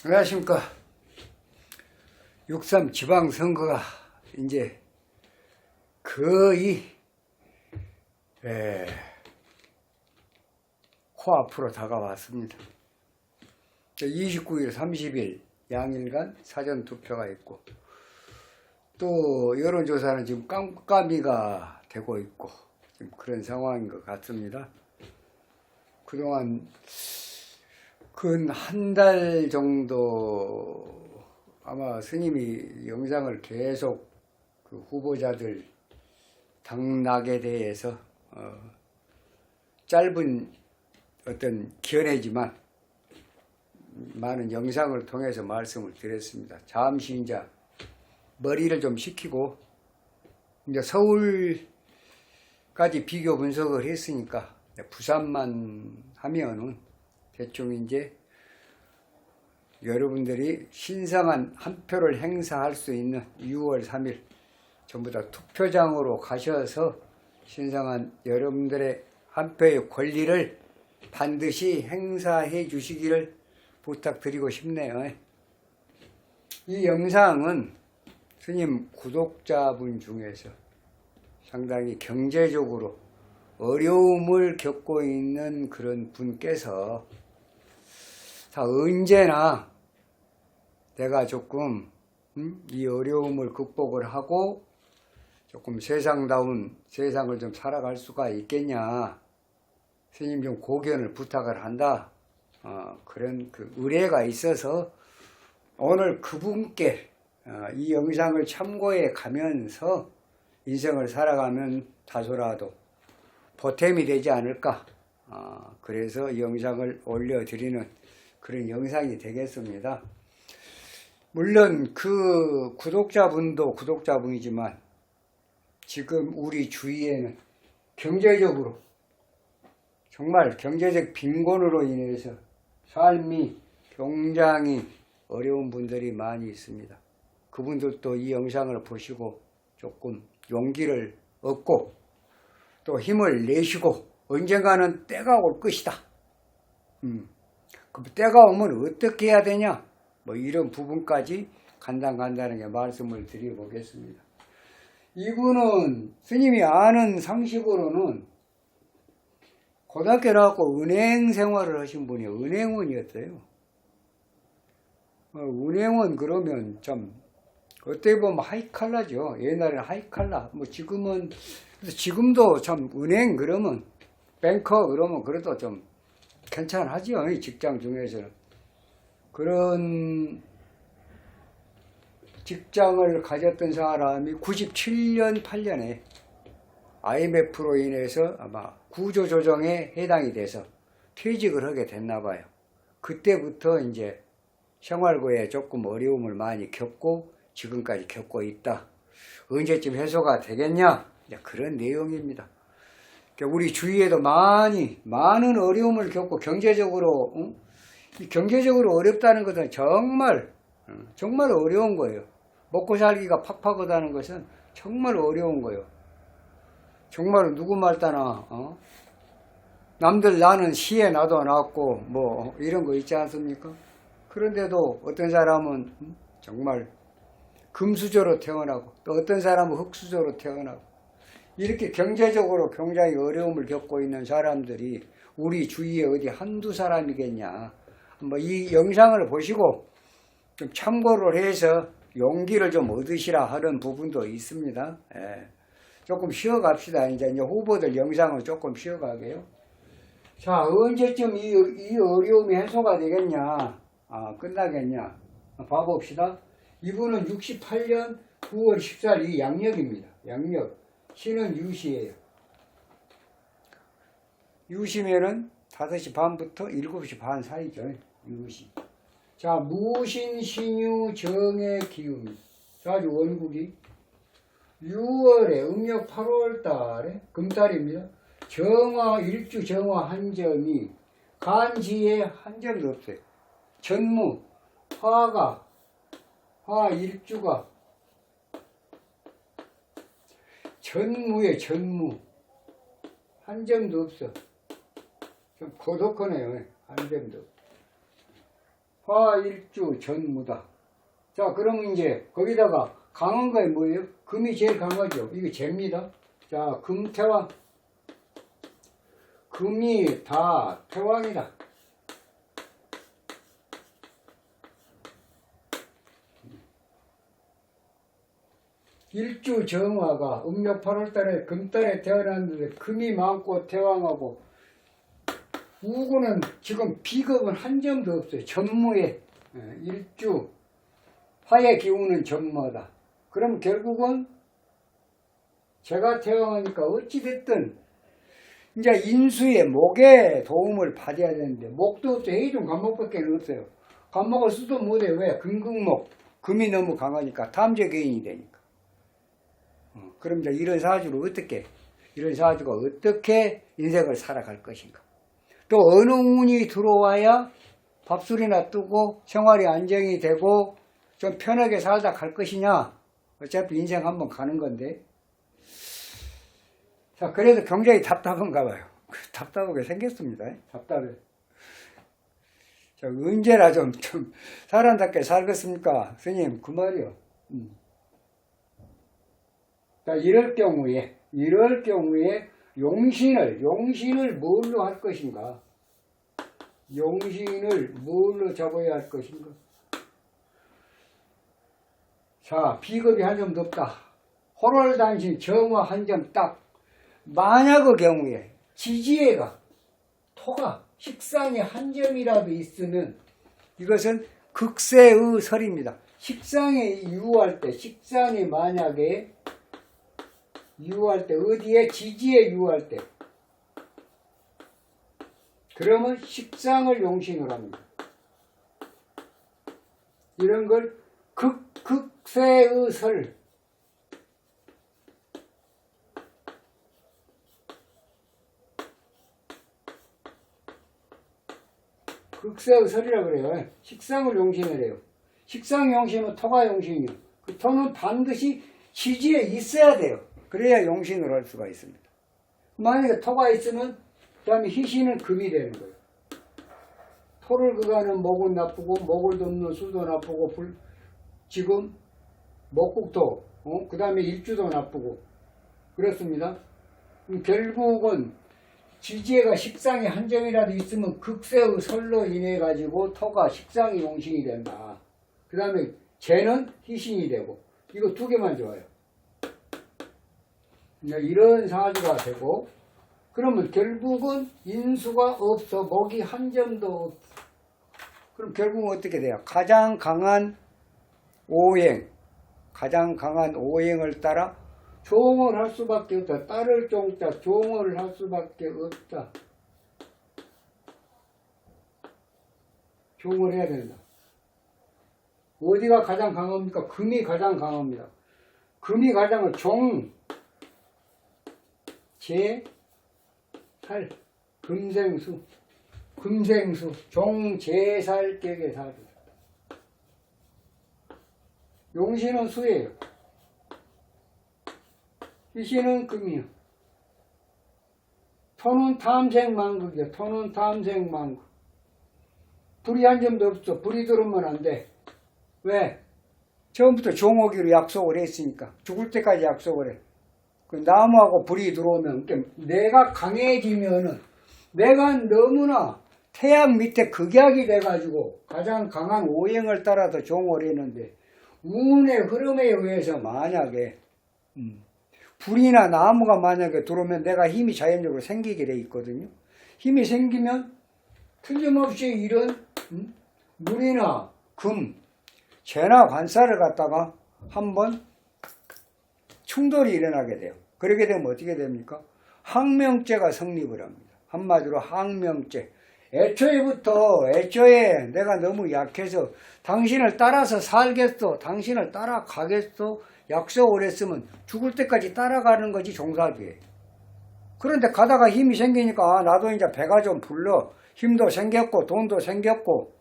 안녕하십니까. 6.3 지방선거가 이제 거의 코앞으로 다가왔습니다. 29일, 30일 양일간 사전투표가 있고, 또 여론조사는 지금 깜깜이가 되고 있고, 지금 그런 상황인 것 같습니다. 그동안 근 한 달 정도 아마 스님이 영상을 계속 그 후보자들 당락에 대해서 짧은 어떤 견해지만 많은 영상을 통해서 말씀을 드렸습니다. 잠시 이제 머리를 좀 식히고 이제 서울까지 비교 분석을 했으니까 부산만 하면은 대충 이제 여러분들이 신성한 한 표를 행사할 수 있는 6월 3일 전부 다 투표장으로 가셔서 신성한 여러분들의 한 표의 권리를 반드시 행사해 주시기를 부탁드리고 싶네요. 이 영상은 스님 구독자분 중에서 상당히 경제적으로 어려움을 겪고 있는 그런 분께서 언제나 내가 조금 이 어려움을 극복을 하고 조금 세상다운 세상을 좀 살아갈 수가 있겠냐, 스님 좀 고견을 부탁을 한다, 그런 그 의뢰가 있어서 오늘 그분께 이 영상을 참고해 가면서 인생을 살아가면 다소라도 보탬이 되지 않을까, 그래서 이 영상을 올려드리는 그런 영상이 되겠습니다. 물론 그 구독자분도 구독자분이지만 지금 우리 주위에는 경제적으로 정말 경제적 빈곤으로 인해서 삶이 굉장히 어려운 분들이 많이 있습니다. 그분들도 이 영상을 보시고 조금 용기를 얻고 또 힘을 내시고 언젠가는 때가 올 것이다. 그 때가 오면 어떻게 해야 되냐? 뭐 이런 부분까지 간단하게 말씀을 드려보겠습니다. 이분은 스님이 아는 상식으로는 고등학교 나왔고 은행 생활을 하신 분이 은행원이었어요. 은행원 그러면 좀 어떻게 보면 하이칼라죠. 옛날에는 하이칼라. 뭐 지금도 참 은행 그러면 뱅커 그러면 그래도 좀 괜찮하죠. 직장 중에서는. 그런 직장을 가졌던 사람이 97년 8년에 IMF로 인해서 아마 구조조정에 해당이 돼서 퇴직을 하게 됐나 봐요. 그때부터 이제 생활고에 조금 어려움을 많이 겪고 지금까지 겪고 있다. 언제쯤 해소가 되겠냐? 그런 내용입니다. 우리 주위에도 많은 어려움을 겪고 경제적으로 경제적으로 어렵다는 것은 정말 어려운 거예요. 먹고 살기가 팍팍하다는 것은 정말 어려운 거예요. 정말 누구 말따나 남들 나는 시에 나도 낳았고 뭐 이런 거 있지 않습니까? 그런데도 어떤 사람은 정말 금수저로 태어나고 또 어떤 사람은 흙수저로 태어나고 이렇게 경제적으로 굉장히 어려움을 겪고 있는 사람들이 우리 주위에 어디 한두 사람이겠냐. 뭐 이 영상을 보시고 좀 참고를 해서 용기를 좀 얻으시라 하는 부분도 있습니다. 조금 쉬어갑시다. 이제 후보들 영상을 조금 쉬어가게요. 자, 언제쯤 이 어려움이 해소가 되겠냐, 끝나겠냐. 봐봅시다. 이분은 68년 9월 14일 이 양력입니다. 양력. 시는 유시예요. 유시면은 5시 반부터 7시 반 사이죠. 유시. 자, 무신, 신유, 정의, 기운. 자, 원국이 6월에 음력 8월 달에 금달입니다. 정화, 일주 정화 한 점이 간지에 한 점도 없어요. 전무, 화 일주가 전무에 전무 한 점도 없어. 좀 고독하네요. 한 점도. 화일주 전무다. 자, 그러면 이제 거기다가 강한 거에 뭐예요? 금이 제일 강하죠. 이게 재입니다. 자, 금태왕. 금이 다 태왕이다. 일주 정화가 음력 8월달에 금달에 태어났는데 금이 많고 태왕하고 우구는 지금 비겁은 한 점도 없어요. 전무에 일주 화의 기운은 전무하다. 그럼 결국은 제가 태왕하니까 어찌됐든 이제 인수의 목에 도움을 받아야 되는데 목도 없어. 해중 간목밖에 없어요. 간목을 쓰도 못해. 왜? 금극목. 금이 너무 강하니까 탐재개인이 되니까. 그럼 이제 이런 사주가 어떻게 인생을 살아갈 것인가. 또 어느 운이 들어와야 밥술이나 뜨고 생활이 안정이 되고 좀 편하게 살다 갈 것이냐. 어차피 인생 한번 가는 건데. 자, 그래도 굉장히 답답한가 봐요. 답답하게 생겼습니다. 답답해. 자, 언제나 좀 사람답게 살겠습니까? 스님, 그 말이요. 자, 이럴 경우에 용신을 뭘로 할 것인가? 용신을 뭘로 잡아야 할 것인가? 자, 비겁이 한 점도 없다. 호롤단신 정화 한 점 딱. 만약의 경우에 지지애가 토가 식상에 한 점이라도 있으면 이것은 극세의 설입니다. 식상에 유할 때, 식상에 만약에 유할 때, 어디에 지지에 유할 때, 그러면 식상을 용신을 합니다. 이런 걸 극세의 설. 극세의 설이라고 그래요. 식상을 용신을 해요. 식상 용신은 토가 용신이요. 그 토는 반드시 지지에 있어야 돼요. 그래야 용신을 할 수가 있습니다. 만약에 토가 있으면 그 다음에 희신은 금이 되는 거예요. 토를 그가는 목은 나쁘고 목을 돕는 수도 나쁘고 지금 목국토 그 다음에 일주도 나쁘고 그렇습니다. 결국은 지지애가 식상이 한 점이라도 있으면 극세의 설로 인해 가지고 토가 식상이 용신이 된다. 그 다음에 재는 희신이 되고 이거 두 개만 좋아요. 이런 사주가 되고 그러면 결국은 인수가 없어. 목이 한 점도 없어. 그럼 결국은 어떻게 돼요? 가장 강한 오행을 따라 종을 할 수밖에 없다. 따를 종자 종을 할 수밖에 없다. 종을 해야 된다. 어디가 가장 강합니까? 금이 가장 강합니다. 금이 가장 종, 재, 살, 금생수, 종, 재, 살, 격의 사주. 용신은 수예요. 희신은 금이요. 토는 탐생만극이요. 토는 탐생만극. 불이 한 점도 없어. 불이 들어오면 안 돼. 왜? 처음부터 종오기로 약속을 했으니까. 죽을 때까지 약속을 해. 그 나무하고 불이 들어오면 내가 강해지면은 내가 너무나 태양 밑에 극약이 돼가지고 가장 강한 오행을 따라서 종을 했는데 운의 흐름에 의해서 만약에 불이나 나무가 만약에 들어오면 내가 힘이 자연적으로 생기게 돼 있거든요. 힘이 생기면 틀림없이 이런 물이나 금, 재나 관사를 갖다가 한번 충돌이 일어나게 돼요. 그렇게 되면 어떻게 됩니까? 항명죄가 성립을 합니다. 한마디로 항명죄. 애초에 내가 너무 약해서 당신을 따라서 살겠어, 당신을 따라가겠어 약속을 했으면 죽을 때까지 따라가는 거지 종사주에. 그런데 가다가 힘이 생기니까 나도 이제 배가 좀 불러. 힘도 생겼고 돈도 생겼고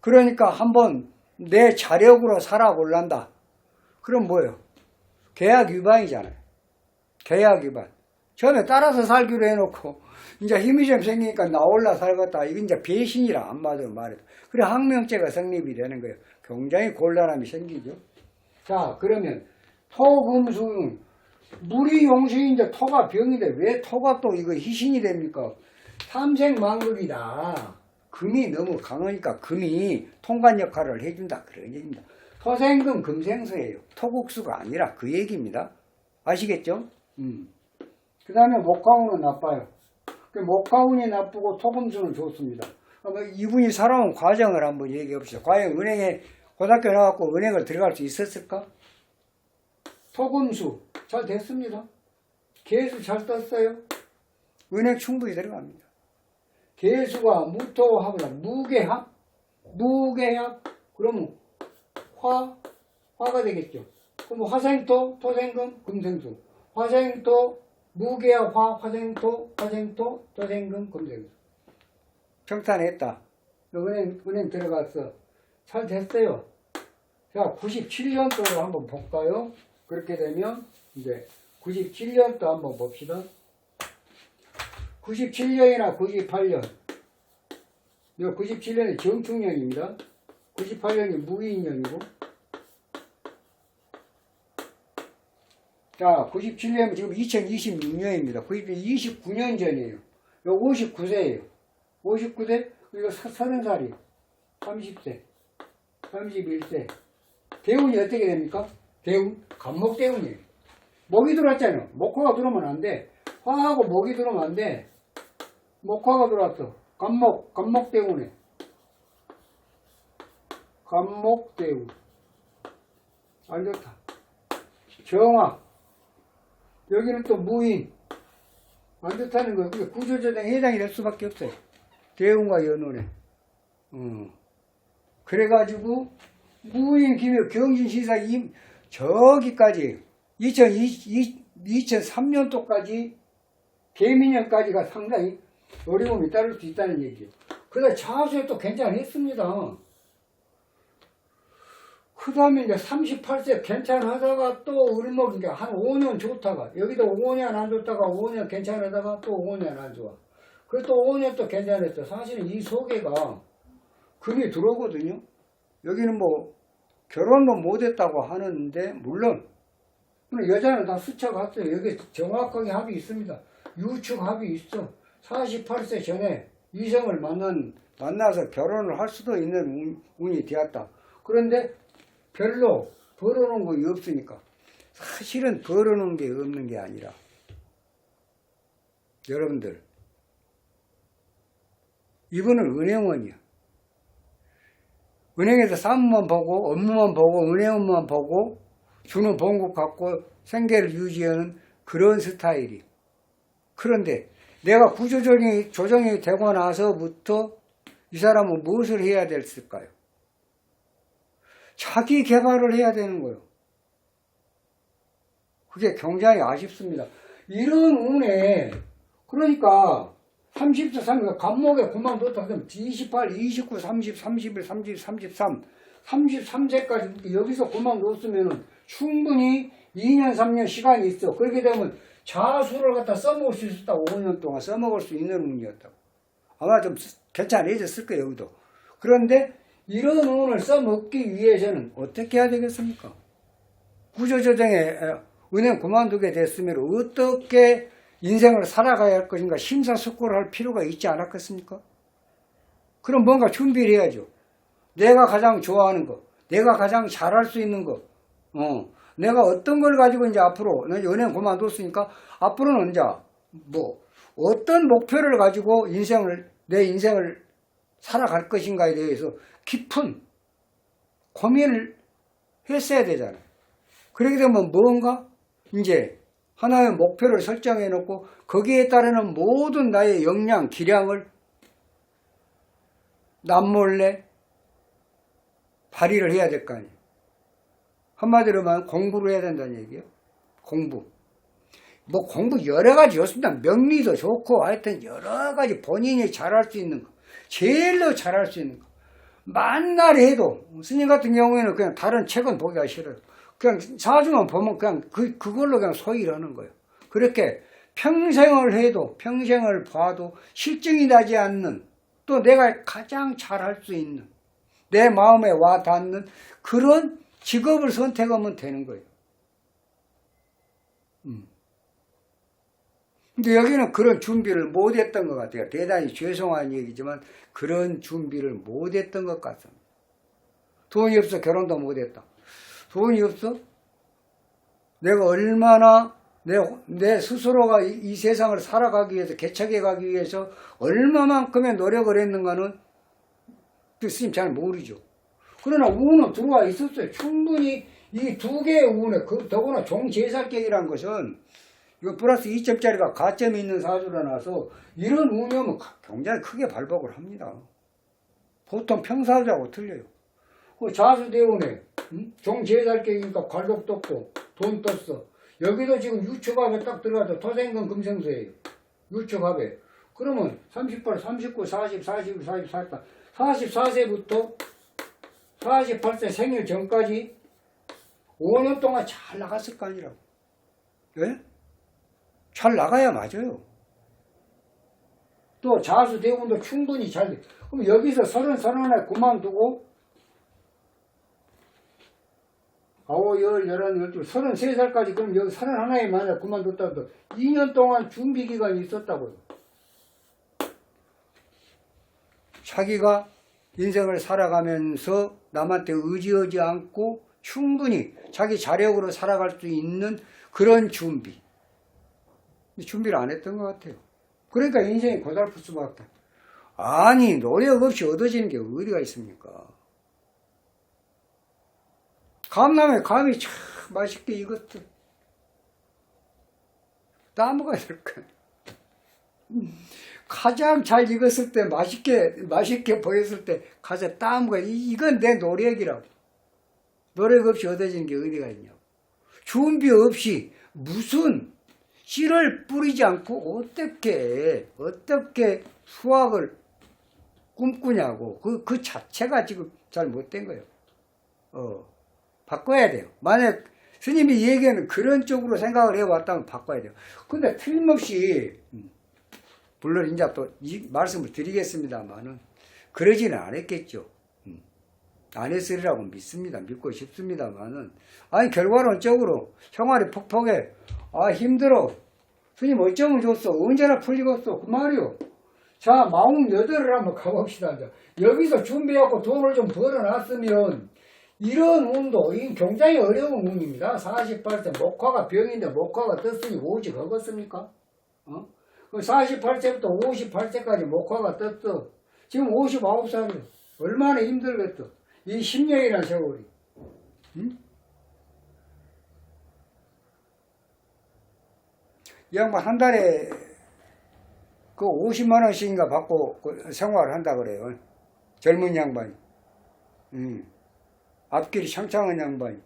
그러니까 한번 내 자력으로 살아볼란다. 그럼 뭐예요? 계약 위반이잖아요. 계약 위반. 처음에 따라서 살기로 해놓고 이제 힘이 좀 생기니까 나올라 살겠다. 이건 이제 배신이라 한마디로 말해도. 그래 항명죄가 성립이 되는 거예요. 굉장히 곤란함이 생기죠. 자, 그러면 토금수는 물이 용수인데 토가 병인데 왜 토가 또 이거 희신이 됩니까? 삼생만극이다. 금이 너무 강하니까 금이 통관 역할을 해준다. 그런 얘기입니다. 토생금 금생수예요. 토국수가 아니라 그 얘기입니다. 아시겠죠? 그 다음에 목화운은 나빠요. 목화운이 나쁘고 토금수는 좋습니다. 이분이 살아온 과정을 한번 얘기해 봅시다. 과연 은행에 고등학교 나왔고 은행을 들어갈 수 있었을까? 토금수 잘 됐습니다. 개수 잘 떴어요. 은행 충분히 들어갑니다. 개수가 무토합이다. 무계합? 무계합? 그러면 화가 되겠죠. 그럼 화생토, 토생금, 금생수. 화생토, 무계합, 화생토, 토생금, 금생수. 평탄했다. 은행 들어갔어. 잘 됐어요. 자, 97년도로 한번 볼까요? 그렇게 되면 이제 97년도 한번 봅시다. 97년이나 98년. 97년이 정축년입니다. 98년이 무인년이고. 자, 97년은 지금 2026년입니다. 29년 전이에요. 요 59세예요. 59세? 이거 30살이에요. 30세. 31세. 대운이 어떻게 됩니까? 대운? 간목대운이에요. 목이 들어왔잖아요. 목화가 들어오면 안 돼. 화하고 목이 들어오면 안 돼. 목화가 들어왔어. 간목대운에. 간목대운. 안 좋다. 정화. 여기는 또 무인. 안 좋다는 거예요. 그게 구조조정에 해당이 될 수밖에 없어요. 대운과 연운에. 그래가지고, 무인 기묘 경신시사 저기까지, 2003년도까지, 개미년까지가 상당히 어려움이 따를 수 있다는 얘기예요. 그러다 자수에 또 괜찮았습니다. 그 다음에 이제 38세 괜찮하다가 또 을목인가 한 5년 좋다가 여기도 5년 안 좋다가 5년 괜찮하다가 또 5년 안 좋아. 그래서 또 5년 또 괜찮았어. 사실은 이 속에가 금이 들어오거든요. 여기는 뭐 결혼도 못했다고 하는데 물론 여자는 다 스쳐갔어요. 여기 정확하게 합이 있습니다. 유축 합이 있어. 48세 전에 이성을 만나서 결혼을 할 수도 있는 운이 되었다. 그런데 별로 벌어놓은 거 없으니까. 사실은 벌어놓은 게 없는 게 아니라 여러분들 이분은 은행원이야. 은행에서 사무만 보고 업무만 보고 은행 업무만 보고 주는 봉급 갖고 생계를 유지하는 그런 스타일이. 그런데 내가 구조조정이 되고 나서부터 이 사람은 무엇을 해야 됐을까요? 자기 개발을 해야 되는 거예요. 그게 굉장히 아쉽습니다. 이런 운에 그러니까 30세, 30세 간목에 그만뒀다 그러면 28, 29, 30, 31, 30, 33, 33세까지 여기서 그만뒀으면 충분히 2년, 3년 시간이 있어. 그렇게 되면 자수를 갖다 써먹을 수 있었다. 5년 동안 써먹을 수 있는 운이었다고. 아마 좀 괜찮아졌을 거예요, 여기도. 그런데 이런 운을 써먹기 위해서는 어떻게 해야 되겠습니까? 구조조정에 은행 그만두게 됐으면 어떻게 인생을 살아가야 할 것인가 심사숙고를 할 필요가 있지 않았겠습니까? 그럼 뭔가 준비를 해야죠. 내가 가장 좋아하는 거, 내가 가장 잘할 수 있는 거, 내가 어떤 걸 가지고 이제 앞으로, 은행 그만뒀으니까 앞으로는 이제 뭐, 어떤 목표를 가지고 내 인생을 살아갈 것인가에 대해서 깊은 고민을 했어야 되잖아요. 그렇게 되면 뭔가 이제 하나의 목표를 설정해 놓고 거기에 따르는 모든 나의 역량, 기량을 남몰래 발휘를 해야 될 거 아니에요. 한마디로 말하면 공부를 해야 된다는 얘기예요. 공부. 뭐 공부 여러 가지 좋습니다. 명리도 좋고 하여튼 여러 가지 본인이 잘할 수 있는 거. 제일로 잘할 수 있는 거. 만날 해도 스님 같은 경우에는 그냥 다른 책은 보기가 싫어요. 그냥 사주만 보면 그냥 그걸로 그냥 소일하는 거예요. 그렇게 평생을 해도 평생을 봐도 실증이 나지 않는 또 내가 가장 잘할 수 있는 내 마음에 와 닿는 그런 직업을 선택하면 되는 거예요. 근데 여기는 그런 준비를 못했던 것 같아요. 대단히 죄송한 얘기지만 그런 준비를 못했던 것 같습니다. 돈이 없어 결혼도 못했다. 돈이 없어? 내가 얼마나 내 스스로가 이 세상을 살아가기 위해서 개척해 가기 위해서 얼마만큼의 노력을 했는가는 스님 잘 모르죠. 그러나 운은 들어와 있었어요. 충분히 이 두 개의 운에 더구나 종제살객이라는 것은 이거 플러스 2점짜리가 가점이 있는 사주라 나서 이런 운이 오면 굉장히 크게 발박을 합니다. 보통 평사주하고 틀려요. 자수대운에 종제살객이니까 관록도 없고 돈 떴어. 여기도 지금 유축합에 딱 들어가서 토생금 금생수예요. 유축합에. 그러면 38, 39, 40, 41, 44, 44세부터 48세 생일 전까지 5년 동안 잘 나갔을 거 아니라고. 예? 잘 나가야 맞아요. 또 자수대운도 충분히 잘 돼. 그럼 여기서 31에 그만두고 9, 10, 11, 12, 33살까지 그럼 여기 31에 만약 그만뒀다고 2년 동안 준비기간이 있었다고요. 자기가 인생을 살아가면서 남한테 의지하지 않고 충분히 자기 자력으로 살아갈 수 있는 그런 준비. 준비를 안 했던 것 같아요. 그러니까 인생이 고달플 수밖에. 아니 노력 없이 얻어지는 게 어디가 있습니까? 감나무에 감이 참 맛있게 익었어. 나무가 될까? 가장 잘 익었을 때 맛있게 보였을 때 가서 따무가 이건 내 노력이라고. 노력 없이 얻어지는 게 어디가 있냐고. 준비 없이 무슨 씨를 뿌리지 않고 어떻게 수확을 꿈꾸냐고. 그 자체가 지금 잘 못된 거예요. 바꿔야 돼요. 만약 스님이 얘기하는 그런 쪽으로 생각을 해왔다면 바꿔야 돼요. 근데 틀림없이 물론 이제 또 이 말씀을 드리겠습니다만은 그러지는 않았겠죠. 안 했으리라고 믿습니다. 믿고 싶습니다만은 아니 결과론적으로 생활이 퍽퍽해. 아 힘들어. 스님 어쩌면 좋소. 언제나 풀리겠소. 그 말이요. 자 48을 한번 가봅시다. 이제. 여기서 준비하고 돈을 좀 벌어놨으면 이런 운도 굉장히 어려운 운입니다. 48세 목화가 병인데 목화가 떴으니 오직 하겠습니까? 48세부터 58세까지 목화가 떴어. 지금 59살이에요. 얼마나 힘들겠어. 이 10년이라는 세월이. 응? 이 양반 한 달에 그 50만원씩인가 받고 생활을 한다 그래요. 젊은 양반이. 앞길이 창창한 양반이.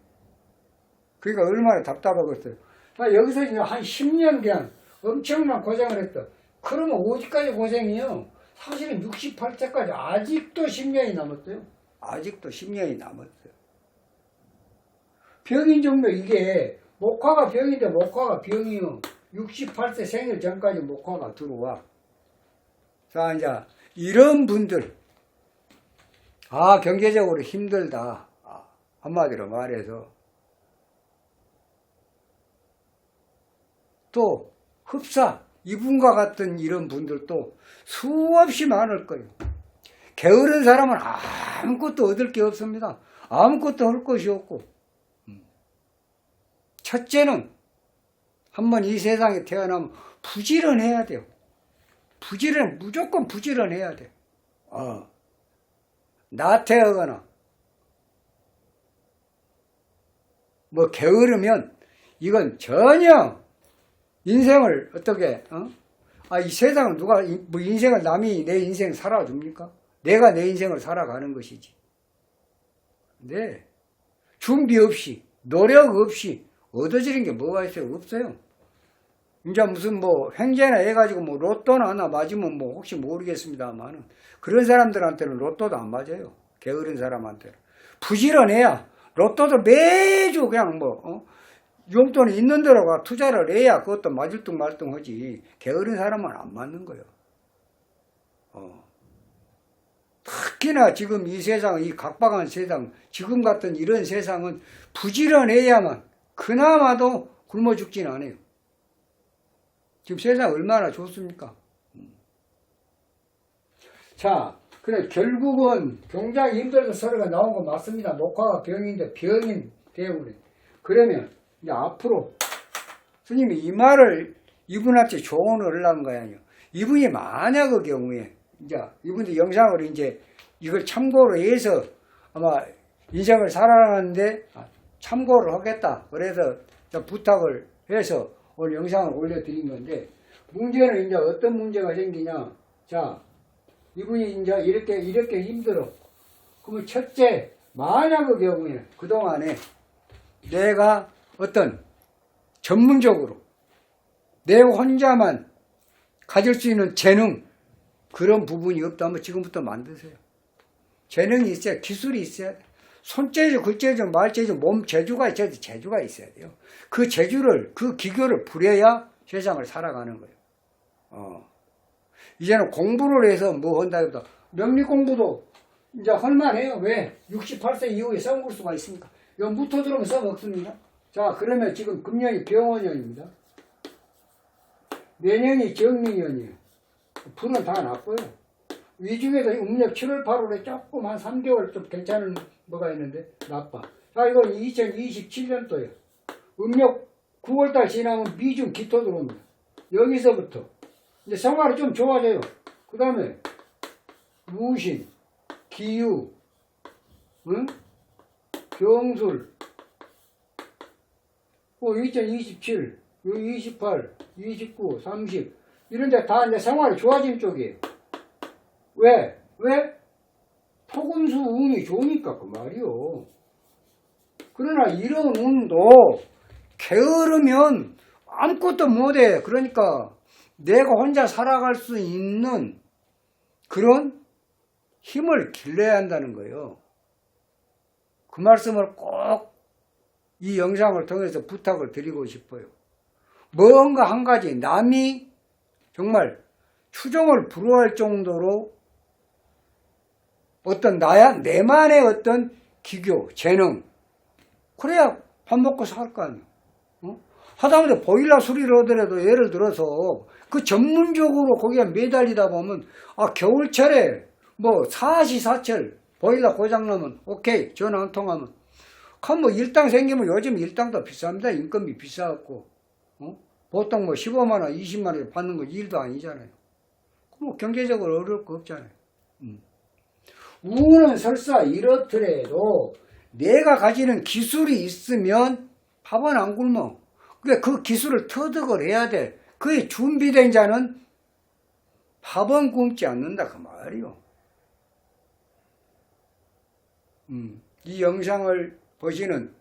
그러니까 얼마나 답답하겠어요. 여기서 이제 한 10년 그냥 엄청난 고생을 했다. 그러면 어디까지 고생이요? 사실은 68세까지 아직도 10년이 남았어요. 아직도 10년이 남았어요. 병인 정도 이게 목화가 병인데 목화가 병이요. 68세 생일 전까지 목화가 들어와. 자 이제 이런 분들 경제적으로 힘들다. 한마디로 말해서 또 흡사 이분과 같은 이런 분들도 수없이 많을 거예요. 게으른 사람은 아무것도 얻을 게 없습니다. 아무것도 할 것이 없고 첫째는 한번 이 세상에 태어나면 부지런해야 돼요. 무조건 부지런해야 돼. 나태하거나 뭐 게으르면 이건 전혀 인생을 어떻게 이 세상은 누가 뭐 인생을 남이 내 인생 살아줍니까? 내가 내 인생을 살아가는 것이지. 네. 준비 없이 노력 없이 얻어지는 게 뭐가 있어요? 없어요. 이제 무슨 뭐 횡재나 해가지고 뭐 로또나 하나 맞으면 뭐 혹시 모르겠습니다만은 그런 사람들한테는 로또도 안 맞아요. 게으른 사람한테는. 부지런해야 로또도 매주 그냥 용돈이 있는 데로가 투자를 해야 그것도 맞을둥 말둥 하지. 게으른 사람은 안 맞는 거예요. 특히나 지금 이 세상, 이 각박한 세상, 지금 같은 이런 세상은 부지런해야만 그나마도 굶어 죽진 않아요. 지금 세상 얼마나 좋습니까? 자, 그래 결국은 굉장히 힘들어서 소리가 나온 거 맞습니다. 녹화가 병인데 병인 때문에. 그러면 이제 앞으로 스님이 이 말을 이분한테 조언을 하려는 거 아니에요. 이분이 만약의 경우에 이제 이분도 영상을 이제 이걸 참고로 해서 아마 인생을 살아가는데 참고를 하겠다. 그래서 부탁을 해서 오늘 영상을 올려드린 건데, 문제는 이제 어떤 문제가 생기냐. 자, 이분이 이제 이렇게 힘들어. 그러면 첫째, 만약의 경우에 그동안에 내가 어떤 전문적으로 내 혼자만 가질 수 있는 재능, 그런 부분이 없다면 지금부터 만드세요. 재능이 있어야, 기술이 있어야 돼. 손재주, 글재주, 말재주, 몸 재주가 있어야 돼. 재주가 있어야 돼요. 그 재주를, 그 기교를 부려야 세상을 살아가는 거예요. 이제는 공부를 해서 뭐 한다기보다 명리 공부도 이제 할만해요. 왜? 68세 이후에 써먹을 수가 있으니까. 이거 무토 들어오면 써먹습니다. 자, 그러면 지금 금년이 병원년입니다. 내년이 정민년이에요. 불은 다 났고요. 이 중에서 음력 7월, 8월에 조금 한 3개월 좀 괜찮은 뭐가 있는데 나빠. 자, 이건 2027년도예요. 음력 9월달 지나면 미중 기토 들어옵니다. 여기서부터 이제 생활이 좀 좋아져요. 그 다음에 무신, 기유, 응? 경술, 2027, 28, 29, 30 이런 데 다 이제 생활이 좋아지는 쪽이에요. 왜? 토금수 운이 좋으니까 그 말이요. 그러나 이런 운도 게으르면 아무것도 못해. 그러니까 내가 혼자 살아갈 수 있는 그런 힘을 길러야 한다는 거예요. 그 말씀을 꼭 이 영상을 통해서 부탁을 드리고 싶어요. 뭔가 한 가지 남이 정말 추종을 불허할 정도로 어떤 내만의 어떤 기교, 재능, 그래야 밥 먹고 살 거 아니에요. 하다못해 보일러 수리를 하더라도 예를 들어서 그 전문적으로 거기에 매달리다 보면 겨울철에 뭐 사시사철 보일러 고장나면 오케이 전화 한 통하면 그럼 뭐 일당 생기면 요즘 일당도 비쌉니다. 인건비 비싸갖고 보통 뭐 15만 원 20만 원 받는 거 일도 아니잖아요. 뭐 경제적으로 어려울 거 없잖아요. 우는 설사 이렇더라도 내가 가지는 기술이 있으면 밥은 안 굶어. 그러니까 그 기술을 터득을 해야 돼. 그게 준비된 자는 밥은 굶지 않는다 그 말이요. 이 영상을 보시는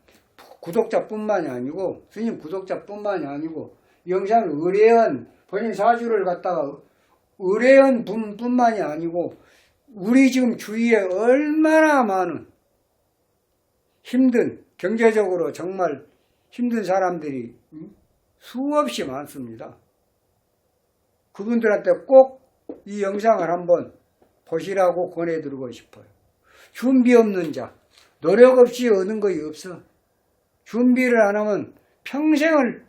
구독자뿐만이 아니고 스님 구독자뿐만이 아니고 이 영상을 의뢰한 본인 사주를 갖다가 의뢰한 분뿐만이 아니고 우리 지금 주위에 얼마나 많은 힘든 경제적으로 정말 힘든 사람들이 수없이 많습니다. 그분들한테 꼭 이 영상을 한번 보시라고 권해드리고 싶어요. 준비 없는 자, 노력 없이 얻는 것이 없어. 준비를 안 하면 평생을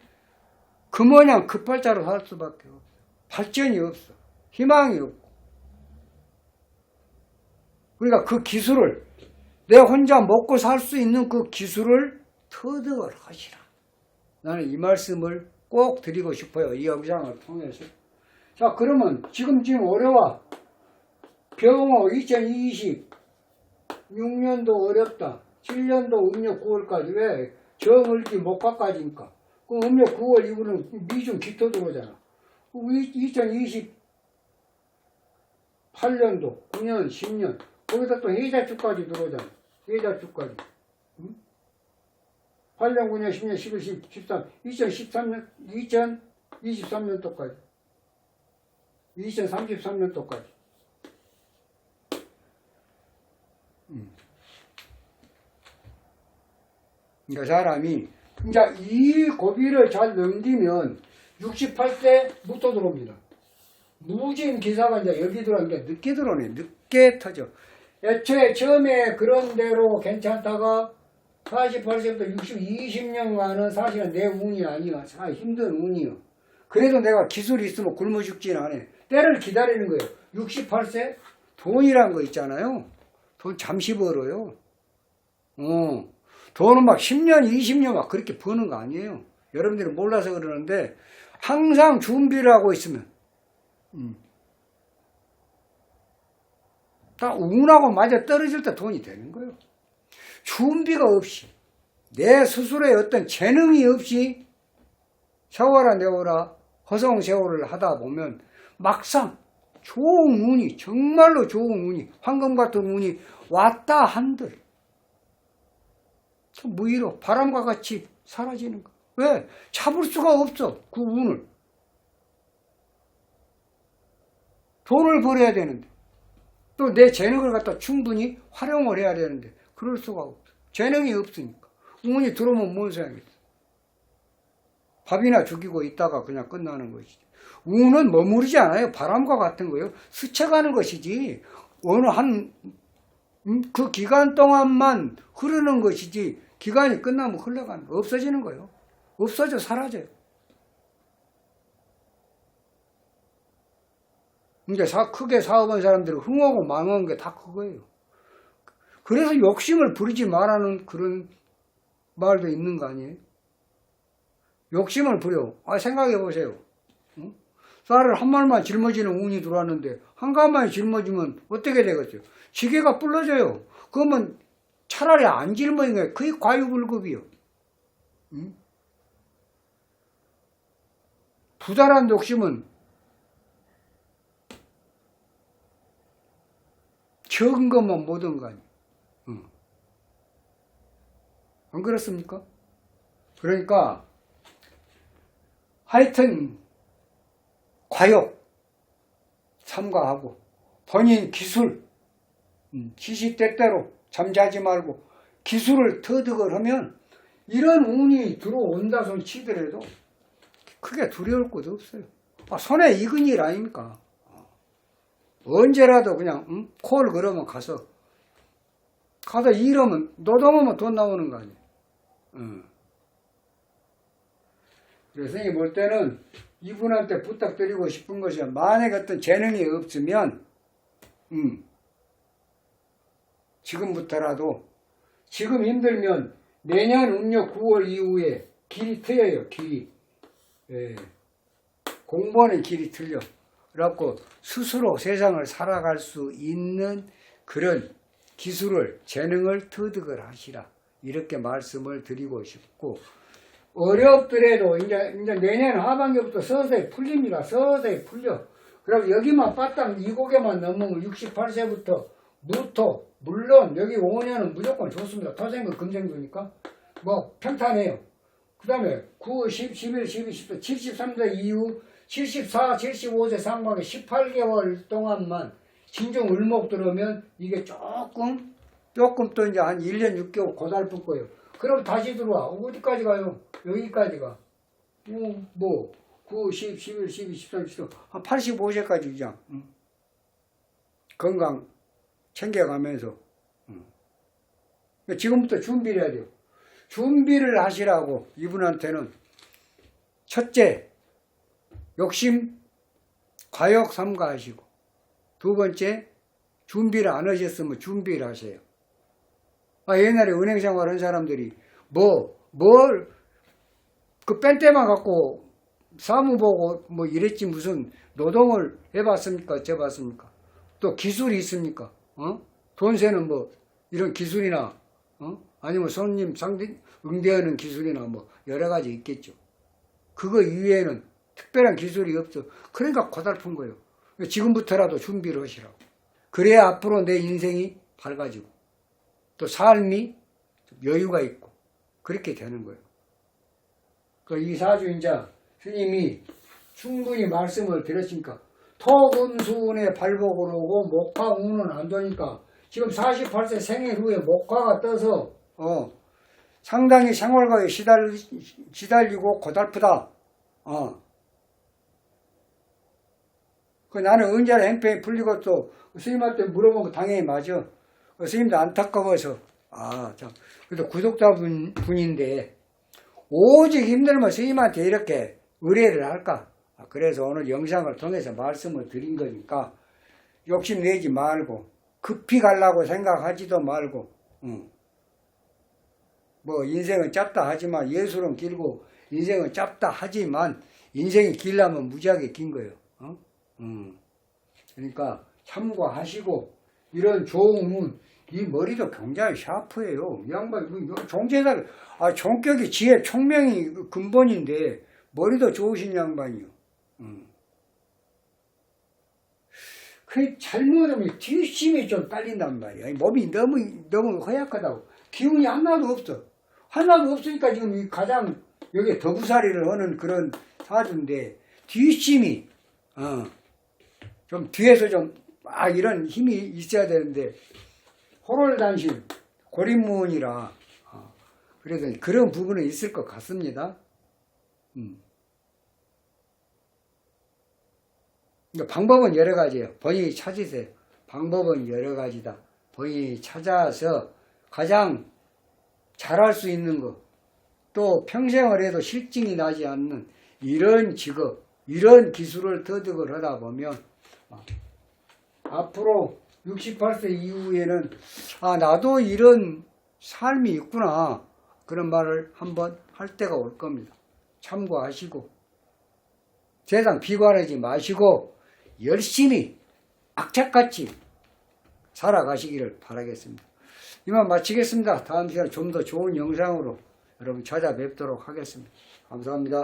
그 모양 급발자로 살 수밖에 없어. 발전이 없어. 희망이 없고. 그러니까 그 기술을 내 혼자 먹고 살 수 있는 그 기술을 터득을 하시라. 나는 이 말씀을 꼭 드리고 싶어요. 이 영상을 통해서. 자, 그러면 지금 어려워. 병호 2026년도 어렵다. 7년도 음력 9월까지. 왜? 정을기 목화까지니까. 그럼 음력 9월 이후는 미중 기토 들어오잖아. 2028년도, 9년, 10년. 거기다 또 해자축까지 들어오잖아. 해자축까지. 8년, 9년, 10년, 11, 13, 2013년, 2023년도까지. 2033년도까지. 그러니까 사람이 이제 이 고비를 잘 넘기면 68세 무토 들어옵니다. 무진 기사가 이제 여기 들어오니까 늦게 들어오네. 늦게 터져. 애초에 처음에 그런 대로 괜찮다가 48세부터 20년간은 사실은 내 운이 아니야. 힘든 운이요. 그래도 내가 기술이 있으면 굶어 죽진 않아. 때를 기다리는 거예요. 68세? 돈이란 거 있잖아요. 돈 잠시 벌어요. 돈은 막 10년, 20년 막 그렇게 버는 거 아니에요. 여러분들이 몰라서 그러는데 항상 준비를 하고 있으면 딱 운하고 맞아 떨어질 때 돈이 되는 거예요. 준비가 없이 내 스스로의 어떤 재능이 없이 세워라 내워라 허송세월을 하다 보면 막상 좋은 운이 정말로 좋은 운이 황금 같은 운이 왔다 한들 무의로 바람과 같이 사라지는 거. 왜? 잡을 수가 없어 그 운을. 돈을 벌어야 되는데 또 내 재능을 갖다 충분히 활용을 해야 되는데 그럴 수가 없어. 재능이 없으니까. 운이 들어오면 뭔 소용이겠어. 밥이나 죽이고 있다가 그냥 끝나는 것이지. 운은 머무르지 않아요. 바람과 같은 거예요. 스쳐가는 것이지 어느 그 기간 동안만 흐르는 것이지 기간이 끝나면 흘러가는 거 없어지는 거예요. 없어져 사라져요. 이제 크게 사업한 사람들은 흥하고 망한 게 다 그거예요. 그래서 욕심을 부리지 말라는 그런 말도 있는 거 아니에요? 욕심을 부려. 생각해 보세요. 쌀을 한 말만 짊어지는 운이 들어왔는데 한 가마에 짊어지면 어떻게 되겠어요? 지게가 불러져요. 그러면 차라리 안 짊어진 거예요. 그게 과유불급이요. 부단한 욕심은 적은 것만 못 얻은 거 아니에요. 안 그렇습니까? 그러니까 하여튼 과욕 삼가하고 본인 기술 시시때때로 잠자지 말고 기술을 터득을 하면 이런 운이 들어온다 손 치더라도 크게 두려울 것도 없어요. 손에 익은 일 아닙니까? 언제라도 그냥 콜 그러면 가서 일하면 노동하면 돈 나오는 거 아니에요. 그래서 선생님이 볼 때는 이분한테 부탁드리고 싶은 것이 만약에 어떤 재능이 없으면 지금부터라도 지금 힘들면 내년 음력 9월 이후에 길이 트여요. 길이. 공부하는 길이 틀려. 그래갖고 스스로 세상을 살아갈 수 있는 그런 기술을 재능을 터득을 하시라. 이렇게 말씀을 드리고 싶고 어렵더라도 이제 내년 하반기부터 서서히 풀립니다. 서서히 풀려. 그럼 여기만 바닥 이 고개만 넘으면 68세부터 무토 물론 여기 5년은 무조건 좋습니다. 토생금 금생주니까 뭐 평탄해요. 그 다음에 9, 10, 11, 12, 13, 73세 이후 74, 75세 상반기 18개월 동안만 진정 을목 들어오면 이게 조금 또 이제 한 1년 6개월 고달플 거예요. 그럼 다시 들어와. 어디까지 가요? 여기까지 가. 9, 10, 11, 12, 13, 14, 한 85세까지 그냥 건강 챙겨가면서 지금부터 준비를 해야 돼요. 준비를 하시라고 이분한테는 첫째 욕심 과욕 삼가하시고 두 번째 준비를 안 하셨으면 준비를 하세요. 옛날에 은행 생활한 사람들이 그 뺀때만 갖고 사무 보고 뭐 이랬지 무슨 노동을 해봤습니까? 재봤습니까? 또 기술이 있습니까? 돈 세는 뭐 이런 기술이나 아니면 손님 응대하는 기술이나 뭐 여러 가지 있겠죠. 그거 이외에는 특별한 기술이 없어. 그러니까 고달픈 거예요. 지금부터라도 준비를 하시라고. 그래야 앞으로 내 인생이 밝아지고 또 삶이 여유가 있고 그렇게 되는 거예요. 이 사주인자 스님이 충분히 말씀을 드렸으니까 토금수운의 발복을 오고 목화운은 안 되니까 지금 48세 생일 후에 목화가 떠서 상당히 생활과에 시달리고 고달프다. 나는 언제나 행편이 풀리고 또 스님한테 물어보고 당연히 맞아. 스님도 안타까워서 참. 그래도 구독자분인데 오직 힘들면 스님한테 이렇게 의뢰를 할까? 그래서 오늘 영상을 통해서 말씀을 드린 거니까 욕심내지 말고 급히 가려고 생각하지도 말고 뭐 인생은 짧다 하지만 예술은 길고 인생은 짧다 하지만 인생이 길려면 무지하게 긴 거예요. 그러니까 참고하시고 이런 좋은 이 머리도 굉장히 샤프해요. 이 양반 종제달 종격이 지혜 총명이 근본인데 머리도 좋으신 양반이요. 그 잘못하면 뒷심이 좀 딸린단 말이야. 몸이 너무 허약하다고. 기운이 하나도 없어. 하나도 없으니까 지금 이 가장 여기 더부살이를 하는 그런 사주인데 뒷심이 좀 뒤에서 좀 이런 힘이 있어야 되는데 호롤단신 고립무원이라 그래서 그런 부분은 있을 것 같습니다. 그러니까 방법은 여러 가지예요. 본인이 찾으세요. 방법은 여러 가지다. 본인이 찾아서 가장 잘할 수 있는 것, 또 평생을 해도 실증이 나지 않는 이런 직업, 이런 기술을 터득을 하다 보면 앞으로 68세 이후에는 나도 이런 삶이 있구나 그런 말을 한번 할 때가 올 겁니다. 참고하시고 세상 비관하지 마시고 열심히 악착같이 살아가시기를 바라겠습니다. 이만 마치겠습니다. 다음 시간에 좀 더 좋은 영상으로 여러분 찾아뵙도록 하겠습니다. 감사합니다.